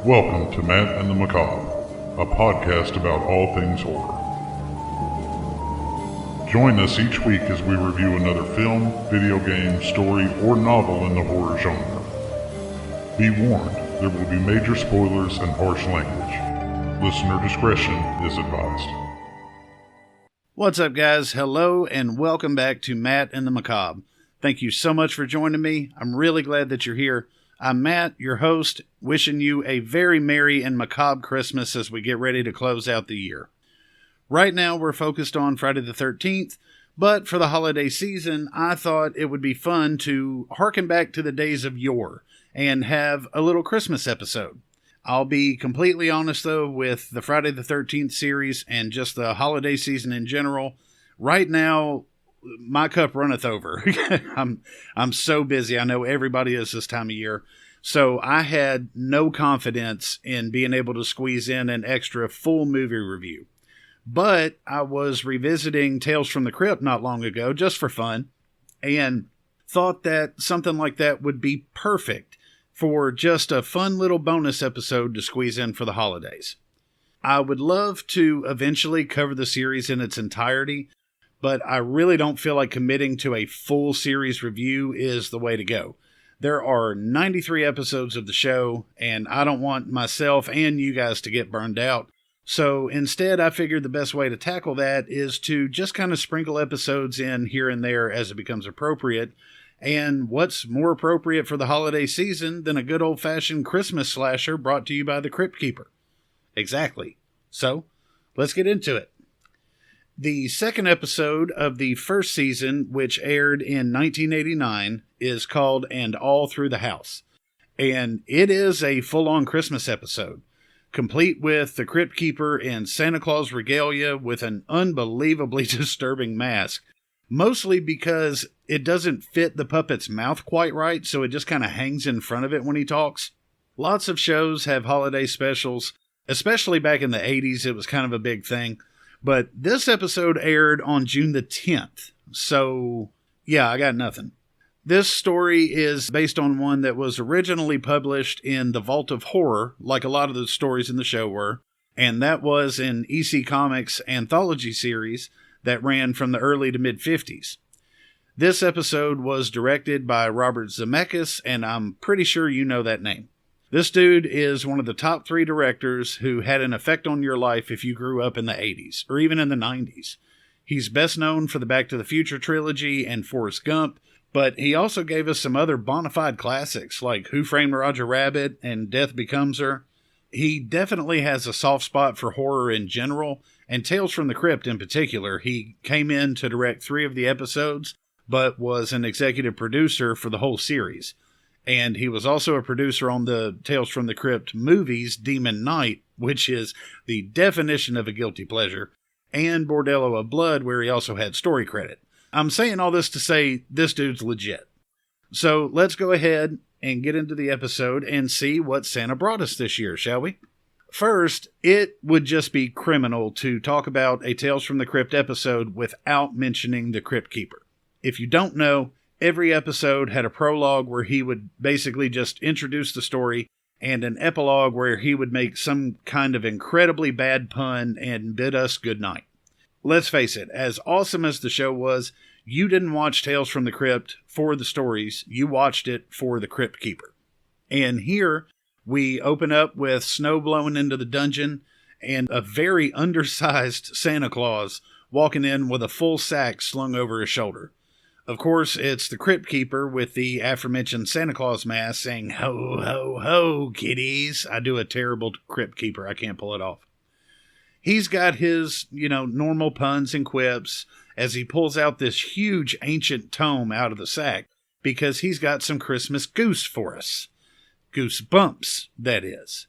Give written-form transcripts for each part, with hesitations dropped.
Welcome to Matt and the Macabre, a podcast about all things horror. Join us each week as we review another film, video game, story, or novel in the horror genre. Be warned, there will be major spoilers and harsh language. Listener discretion is advised. What's up, guys? Hello, and welcome back to Matt and the Macabre. Thank you so much for joining me. I'm really glad that you're here. I'm Matt, your host, wishing you a very merry and macabre Christmas as we get ready to close out the year. Right now, we're focused on Friday the 13th, but for the holiday season, I thought it would be fun to harken back to the days of yore and have a little Christmas episode. I'll be completely honest, though, with the Friday the 13th series and just the holiday season in general. Right now, my cup runneth over. I'm so busy. I know everybody is this time of year. So I had no confidence in being able to squeeze in an extra full movie review. But I was revisiting Tales from the Crypt not long ago, just for fun, and thought that something like that would be perfect for just a fun little bonus episode to squeeze in for the holidays. I would love to eventually cover the series in its entirety, but I really don't feel like committing to a full series review is the way to go. There are 93 episodes of the show, and I don't want myself and you guys to get burned out. So instead, I figured the best way to tackle that is to just kind of sprinkle episodes in here and there as it becomes appropriate. And what's more appropriate for the holiday season than a good old-fashioned Christmas slasher brought to you by the Crypt Keeper? Exactly. So, let's get into it. The second episode of the first season, which aired in 1989, is called And All Through the House. And it is a full-on Christmas episode, complete with the Crypt Keeper in Santa Claus regalia with an unbelievably disturbing mask, mostly because it doesn't fit the puppet's mouth quite right, so it just kind of hangs in front of it when he talks. Lots of shows have holiday specials, especially back in the 80s, it was kind of a big thing. But this episode aired on June the 10th, so yeah, I got nothing. This story is based on one that was originally published in the Vault of Horror, like a lot of the stories in the show were, and that was an EC Comics anthology series that ran from the early to mid-50s. This episode was directed by Robert Zemeckis, and I'm pretty sure you know that name. This dude is one of the top 3 directors who had an effect on your life if you grew up in the 80s, or even in the 90s. He's best known for the Back to the Future trilogy and Forrest Gump, but he also gave us some other bona fide classics like Who Framed Roger Rabbit and Death Becomes Her. He definitely has a soft spot for horror in general, and Tales from the Crypt in particular. He came in to direct 3 of the episodes, but was an executive producer for the whole series. And he was also a producer on the Tales from the Crypt movies, Demon Knight, which is the definition of a guilty pleasure, and Bordello of Blood, where he also had story credit. I'm saying all this to say this dude's legit. So let's go ahead and get into the episode and see what Santa brought us this year, shall we? First, it would just be criminal to talk about a Tales from the Crypt episode without mentioning the Crypt Keeper. If you don't know, every episode had a prologue where he would basically just introduce the story and an epilogue where he would make some kind of incredibly bad pun and bid us goodnight. Let's face it, as awesome as the show was, you didn't watch Tales from the Crypt for the stories, you watched it for the Crypt Keeper. And here, we open up with snow blowing into the dungeon and a very undersized Santa Claus walking in with a full sack slung over his shoulder. Of course, it's the Crypt Keeper with the aforementioned Santa Claus mask saying, "Ho, ho, ho, kiddies." I do a terrible Crypt Keeper. I can't pull it off. He's got his, normal puns and quips as he pulls out this huge ancient tome out of the sack because he's got some Christmas goose for us. Goosebumps, that is.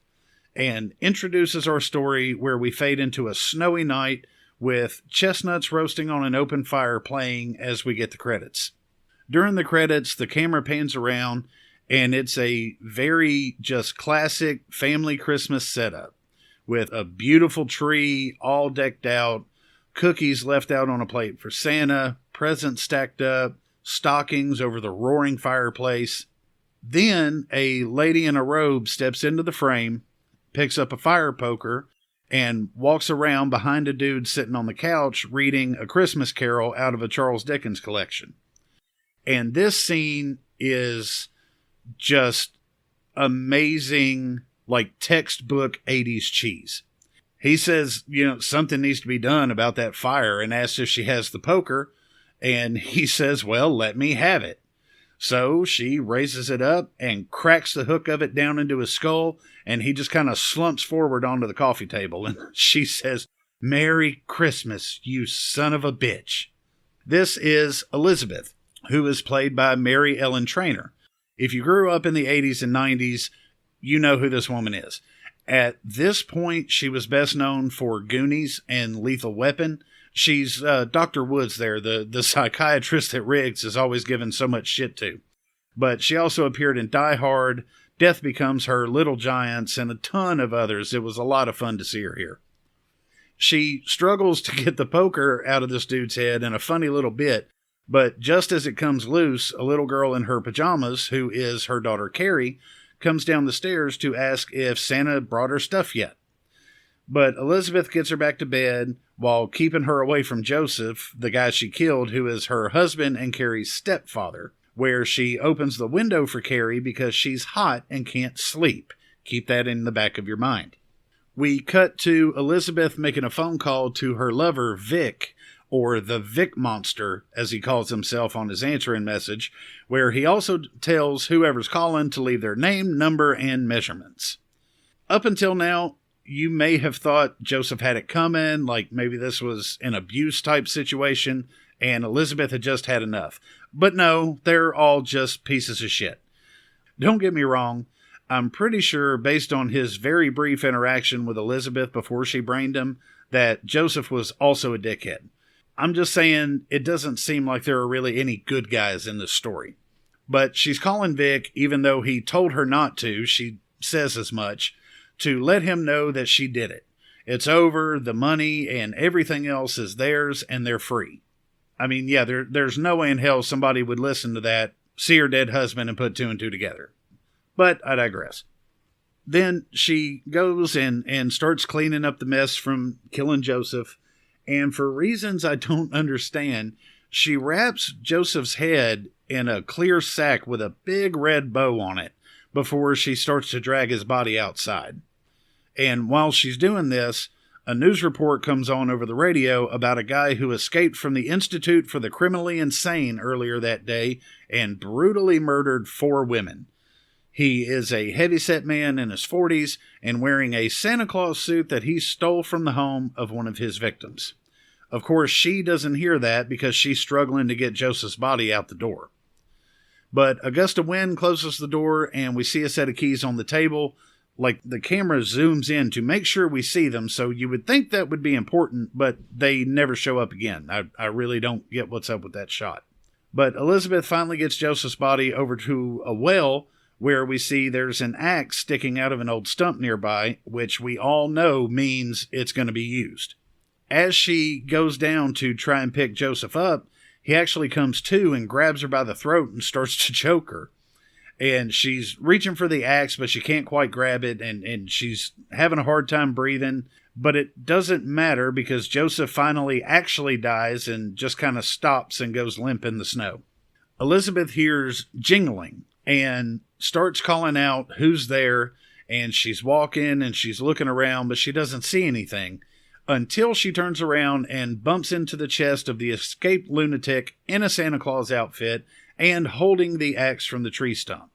And introduces our story where we fade into a snowy night with chestnuts roasting on an open fire playing as we get the credits. During the credits, the camera pans around, and it's a very just classic family Christmas setup, with a beautiful tree all decked out, cookies left out on a plate for Santa, presents stacked up, stockings over the roaring fireplace. Then a lady in a robe steps into the frame, picks up a fire poker and walks around behind a dude sitting on the couch reading A Christmas Carol out of a Charles Dickens collection. And this scene is just amazing, like textbook 80s cheese. He says, something needs to be done about that fire, and asks if she has the poker. And he says, well, let me have it. So she raises it up and cracks the hook of it down into his skull, and he just kind of slumps forward onto the coffee table. And she says, Merry Christmas, you son of a bitch. This is Elizabeth, who is played by Mary Ellen Trainor. If you grew up in the 80s and 90s, you know who this woman is. At this point, she was best known for Goonies and Lethal Weapon. She's Dr. Woods there, the psychiatrist that Riggs is always given so much shit to. But she also appeared in Die Hard, Death Becomes Her, Little Giants, and a ton of others. It was a lot of fun to see her here. She struggles to get the poker out of this dude's head in a funny little bit, but just as it comes loose, a little girl in her pajamas, who is her daughter Carrie, comes down the stairs to ask if Santa brought her stuff yet. But Elizabeth gets her back to bed while keeping her away from Joseph, the guy she killed, who is her husband and Carrie's stepfather, where she opens the window for Carrie because she's hot and can't sleep. Keep that in the back of your mind. We cut to Elizabeth making a phone call to her lover, Vic, or the Vic Monster, as he calls himself on his answering message, where he also tells whoever's calling to leave their name, number, and measurements. Up until now, you may have thought Joseph had it coming, like maybe this was an abuse type situation, and Elizabeth had just had enough. But no, they're all just pieces of shit. Don't get me wrong, I'm pretty sure, based on his very brief interaction with Elizabeth before she brained him, that Joseph was also a dickhead. I'm just saying it doesn't seem like there are really any good guys in this story. But she's calling Vic, even though he told her not to, she says as much, to let him know that she did it. It's over, the money and everything else is theirs, and they're free. I mean, yeah, there's no way in hell somebody would listen to that, see her dead husband, and put two and two together. But I digress. Then she goes and starts cleaning up the mess from killing Joseph, and for reasons I don't understand, she wraps Joseph's head in a clear sack with a big red bow on it before she starts to drag his body outside. And while she's doing this, a news report comes on over the radio about a guy who escaped from the Institute for the Criminally Insane earlier that day and brutally murdered 4 women. He is a heavyset man in his 40s and wearing a Santa Claus suit that he stole from the home of one of his victims. Of course, she doesn't hear that because she's struggling to get Joseph's body out the door. But a gust of wind closes the door and we see a set of keys on the table. Like the camera zooms in to make sure we see them, so you would think that would be important, but they never show up again. I really don't get what's up with that shot. But Elizabeth finally gets Joseph's body over to a well where we see there's an axe sticking out of an old stump nearby, which we all know means it's going to be used. As she goes down to try and pick Joseph up, he actually comes to and grabs her by the throat and starts to choke her. And she's reaching for the axe, but she can't quite grab it, and she's having a hard time breathing. But it doesn't matter because Joseph finally actually dies and just kind of stops and goes limp in the snow. Elizabeth hears jingling and starts calling out who's there, and she's walking and she's looking around, but she doesn't see anything until she turns around and bumps into the chest of the escaped lunatic in a Santa Claus outfit and holding the axe from the tree stump.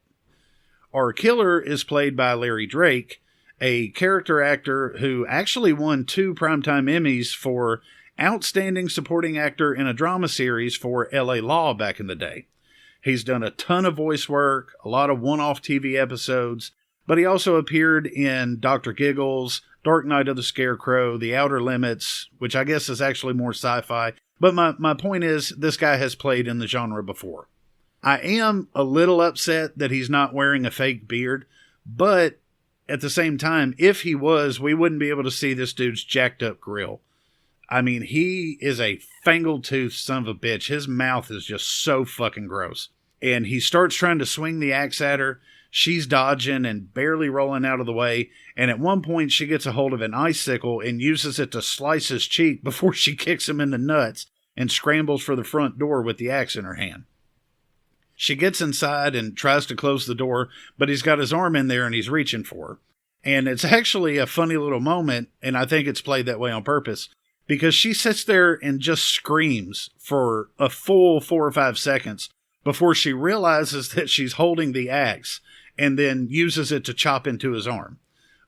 Our killer is played by Larry Drake, a character actor who actually won 2 Primetime Emmys for Outstanding Supporting Actor in a Drama Series for LA Law back in the day. He's done a ton of voice work, a lot of one-off TV episodes, but he also appeared in Dr. Giggles, Dark Knight of the Scarecrow, The Outer Limits, which I guess is actually more sci-fi. But my point is, this guy has played in the genre before. I am a little upset that he's not wearing a fake beard, but at the same time, if he was, we wouldn't be able to see this dude's jacked up grill. I mean, he is a fangle-toothed son of a bitch. His mouth is just so fucking gross. And he starts trying to swing the axe at her. She's dodging and barely rolling out of the way, and at one point she gets a hold of an icicle and uses it to slice his cheek before she kicks him in the nuts and scrambles for the front door with the axe in her hand. She gets inside and tries to close the door, but he's got his arm in there and he's reaching for her. And it's actually a funny little moment, and I think it's played that way on purpose, because she sits there and just screams for a full 4 or 5 seconds before she realizes that she's holding the axe and then uses it to chop into his arm.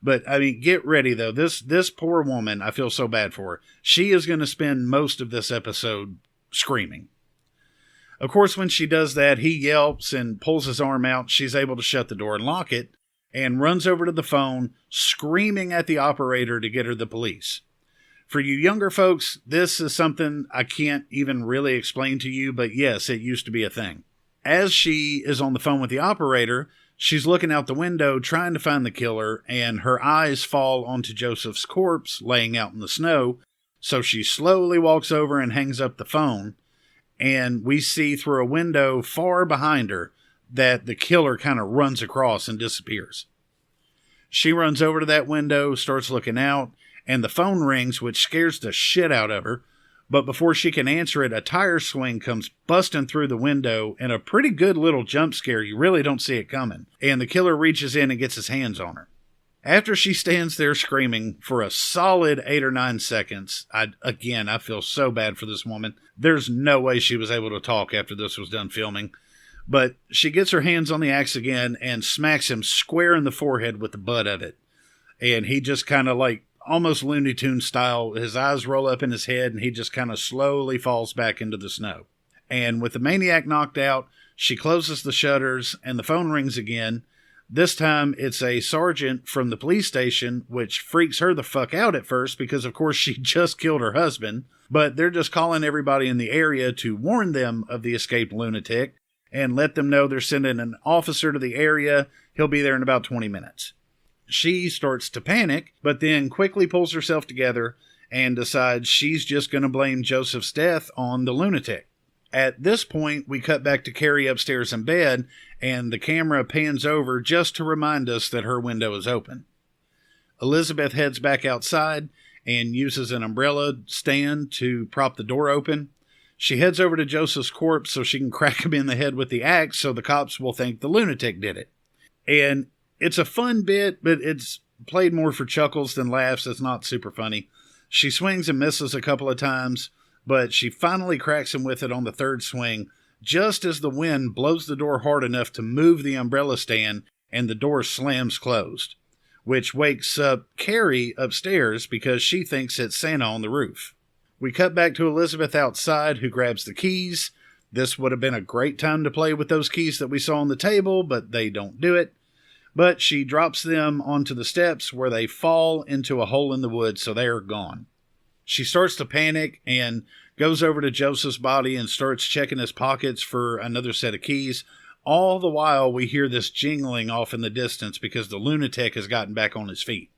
But, I mean, get ready, though. This poor woman, I feel so bad for her. She is going to spend most of this episode screaming. Of course, when she does that, he yelps and pulls his arm out. She's able to shut the door and lock it, and runs over to the phone, screaming at the operator to get her the police. For you younger folks, this is something I can't even really explain to you, but yes, it used to be a thing. As she is on the phone with the operator, she's looking out the window trying to find the killer, and her eyes fall onto Joseph's corpse laying out in the snow, so she slowly walks over and hangs up the phone, and we see through a window far behind her that the killer kind of runs across and disappears. She runs over to that window, starts looking out, and the phone rings, which scares the shit out of her. But before she can answer it, a tire swing comes busting through the window in a pretty good little jump scare. You really don't see it coming. And the killer reaches in and gets his hands on her. After she stands there screaming for a solid 8 or 9 seconds, I feel so bad for this woman. There's no way she was able to talk after this was done filming. But she gets her hands on the axe again and smacks him square in the forehead with the butt of it. And he just kind of like, almost Looney Tunes style, his eyes roll up in his head and he just kind of slowly falls back into the snow. And with the maniac knocked out, she closes the shutters and the phone rings again. This time it's a sergeant from the police station, which freaks her the fuck out at first because of course she just killed her husband. But they're just calling everybody in the area to warn them of the escaped lunatic and let them know they're sending an officer to the area. He'll be there in about 20 minutes. She starts to panic, but then quickly pulls herself together and decides she's just going to blame Joseph's death on the lunatic. At this point, we cut back to Carrie upstairs in bed, and the camera pans over just to remind us that her window is open. Elizabeth heads back outside and uses an umbrella stand to prop the door open. She heads over to Joseph's corpse so she can crack him in the head with the axe so the cops will think the lunatic did it. And it's a fun bit, but it's played more for chuckles than laughs. It's not super funny. She swings and misses a couple of times, but she finally cracks him with it on the third swing, just as the wind blows the door hard enough to move the umbrella stand and the door slams closed, which wakes up Carrie upstairs because she thinks it's Santa on the roof. We cut back to Elizabeth outside, who grabs the keys. This would have been a great time to play with those keys that we saw on the table, but they don't do it. But she drops them onto the steps where they fall into a hole in the wood, so they are gone. She starts to panic and goes over to Joseph's body and starts checking his pockets for another set of keys. All the while, we hear this jingling off in the distance because the lunatic has gotten back on his feet.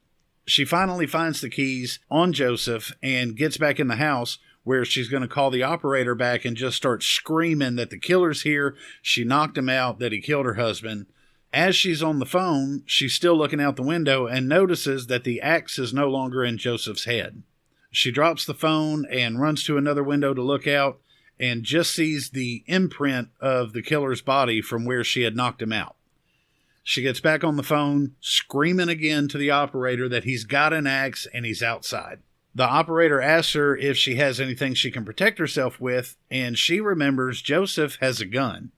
She finally finds the keys on Joseph and gets back in the house, where she's going to call the operator back and just start screaming that the killer's here, she knocked him out, that he killed her husband. As she's on the phone, she's still looking out the window and notices that the axe is no longer in Joseph's head. She drops the phone and runs to another window to look out and just sees the imprint of the killer's body from where she had knocked him out. She gets back on the phone, screaming again to the operator that he's got an axe and he's outside. The operator asks her if she has anything she can protect herself with, and she remembers Joseph has a gun.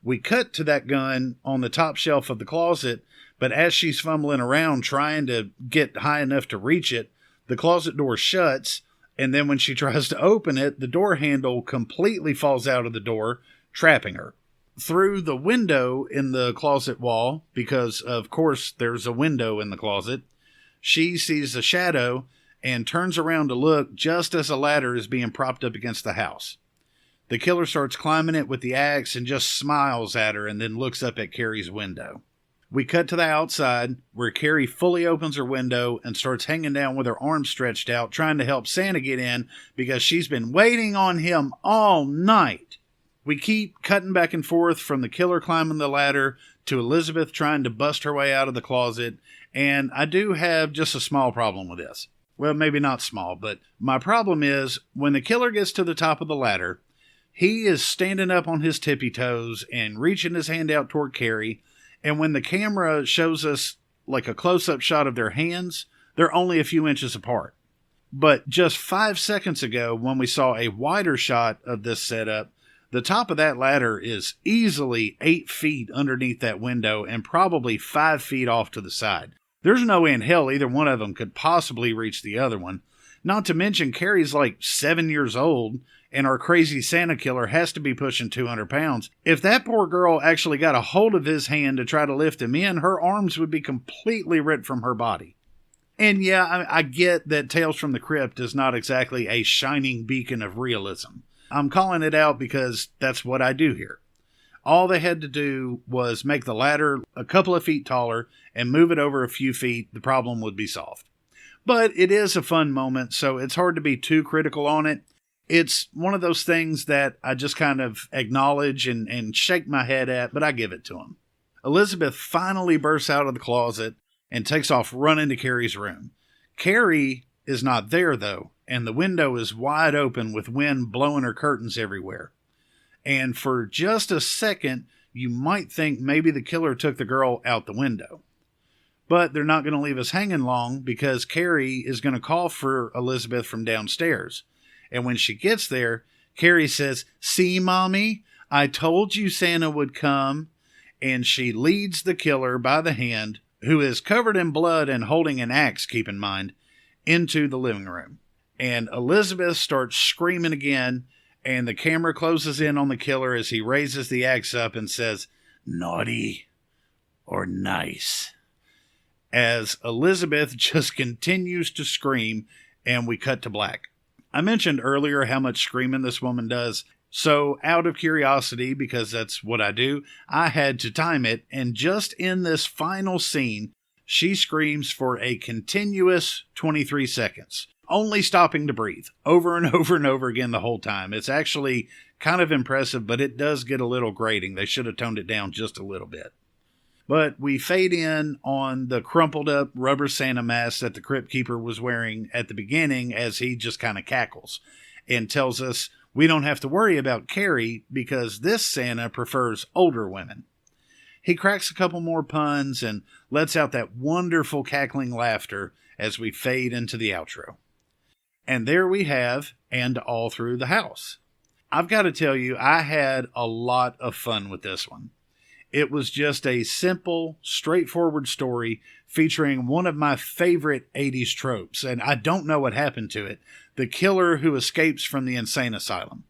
We cut to that gun on the top shelf of the closet, but as she's fumbling around trying to get high enough to reach it, the closet door shuts, and then when she tries to open it, the door handle completely falls out of the door, trapping her. Through the window in the closet wall, because of course there's a window in the closet, she sees a shadow and turns around to look just as a ladder is being propped up against the house. The killer starts climbing it with the axe and just smiles at her and then looks up at Carrie's window. We cut to the outside, where Carrie fully opens her window and starts hanging down with her arms stretched out, trying to help Santa get in because she's been waiting on him all night. We keep cutting back and forth from the killer climbing the ladder to Elizabeth trying to bust her way out of the closet, and I do have just a small problem with this. Well, maybe not small, but my problem is when the killer gets to the top of the ladder, he is standing up on his tippy toes and reaching his hand out toward Carrie, and when the camera shows us like a close-up shot of their hands, they're only a few inches apart. But just 5 seconds ago, when we saw a wider shot of this setup, the top of that ladder is easily 8 feet underneath that window and probably 5 feet off to the side. There's no way in hell either one of them could possibly reach the other one. Not to mention Carrie's like 7 years old, and our crazy Santa killer has to be pushing 200 pounds. If that poor girl actually got a hold of his hand to try to lift him in, her arms would be completely ripped from her body. And yeah, I get that Tales from the Crypt is not exactly a shining beacon of realism. I'm calling it out because that's what I do here. All they had to do was make the ladder a couple of feet taller and move it over a few feet. The problem would be solved. But it is a fun moment, so it's hard to be too critical on it. It's one of those things that I just kind of acknowledge and shake my head at, but I give it to them. Elizabeth finally bursts out of the closet and takes off running to Carrie's room. Carrie is not there, though, and the window is wide open with wind blowing her curtains everywhere. And for just a second, you might think maybe the killer took the girl out the window. But they're not going to leave us hanging long because Carrie is going to call for Elizabeth from downstairs. And when she gets there, Carrie says, "See, Mommy, I told you Santa would come." And she leads the killer by the hand, who is covered in blood and holding an axe, keep in mind, into the living room. And Elizabeth starts screaming again, and the camera closes in on the killer as he raises the axe up and says, "Naughty or nice?" As Elizabeth just continues to scream, and we cut to black. I mentioned earlier how much screaming this woman does, so out of curiosity, because that's what I do, I had to time it, and just in this final scene, she screams for a continuous 23 seconds, only stopping to breathe, over and over and over again the whole time. It's actually kind of impressive, but it does get a little grating. They should have toned it down just a little bit. But we fade in on the crumpled up rubber Santa mask that the Crypt Keeper was wearing at the beginning as he just kind of cackles and tells us we don't have to worry about Carrie because this Santa prefers older women. He cracks a couple more puns and lets out that wonderful cackling laughter as we fade into the outro. And there we have "And All Through the House." I've got to tell you, I had a lot of fun with this one. It was just a simple, straightforward story featuring one of my favorite 80s tropes, and I don't know what happened to it, the killer who escapes from the insane asylum.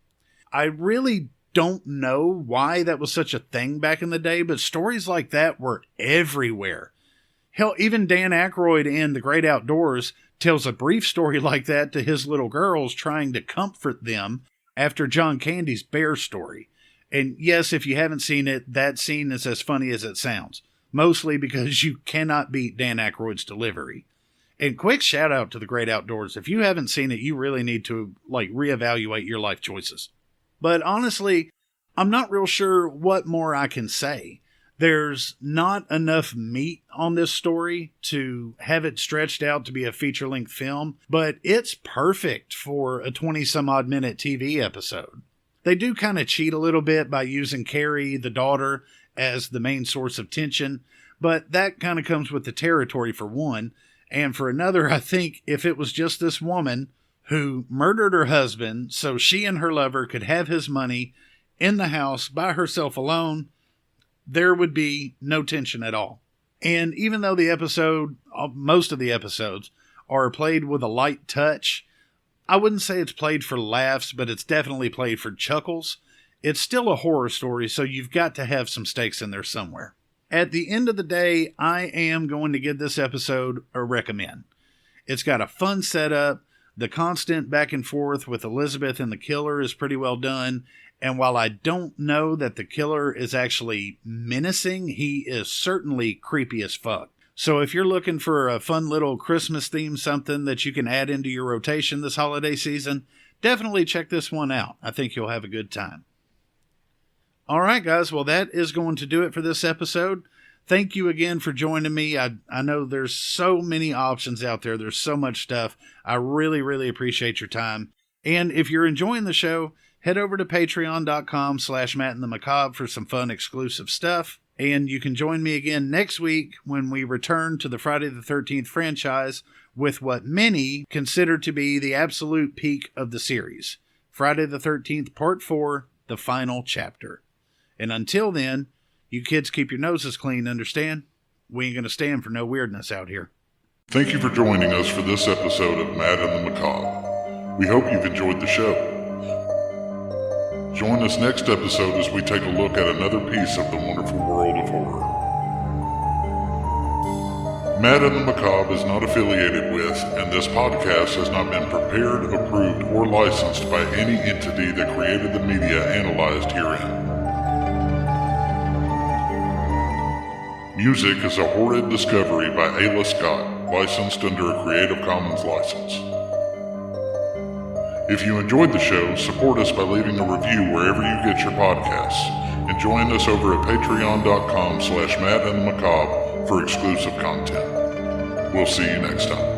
I really don't know why that was such a thing back in the day, but stories like that were everywhere. Hell, even Dan Aykroyd in The Great Outdoors tells a brief story like that to his little girls trying to comfort them after John Candy's bear story. And yes, if you haven't seen it, that scene is as funny as it sounds. Mostly because you cannot beat Dan Aykroyd's delivery. And quick shout out to The Great Outdoors. If you haven't seen it, you really need to reevaluate your life choices. But honestly, I'm not real sure what more I can say. There's not enough meat on this story to have it stretched out to be a feature-length film, but it's perfect for a 20-some-odd minute TV episode. They do kind of cheat a little bit by using Carrie, the daughter, as the main source of tension, but that kind of comes with the territory for one. And for another, I think if it was just this woman who murdered her husband so she and her lover could have his money in the house by herself alone, there would be no tension at all. And even though most of the episodes are played with a light touch, I wouldn't say it's played for laughs, but it's definitely played for chuckles. It's still a horror story, so you've got to have some stakes in there somewhere. At the end of the day, I am going to give this episode a recommend. It's got a fun setup. The constant back and forth with Elizabeth and the killer is pretty well done. And while I don't know that the killer is actually menacing, he is certainly creepy as fuck. So if you're looking for a fun little Christmas theme something that you can add into your rotation this holiday season, definitely check this one out. I think you'll have a good time. All right, guys. Well, that is going to do it for this episode. Thank you again for joining me. I know there's so many options out there. There's so much stuff. I really, really appreciate your time. And if you're enjoying the show, head over to patreon.com/MattandtheMacabre for some fun exclusive stuff. And you can join me again next week when we return to the Friday the 13th franchise with what many consider to be the absolute peak of the series. Friday the 13th, Part 4, the final chapter. And until then, you kids keep your noses clean, understand? We ain't going to stand for no weirdness out here. Thank you for joining us for this episode of Matt and the Macabre. We hope you've enjoyed the show. Join us next episode as we take a look at another piece of the wonderful world of horror. Matt and the Macabre is not affiliated with, and this podcast has not been prepared, approved, or licensed by any entity that created the media analyzed herein. Music is a Horrid Discovery by Ayla Scott, licensed under a Creative Commons license. If you enjoyed the show, support us by leaving a review wherever you get your podcasts, and join us over at patreon.com/MattandtheMacabre for exclusive content. We'll see you next time.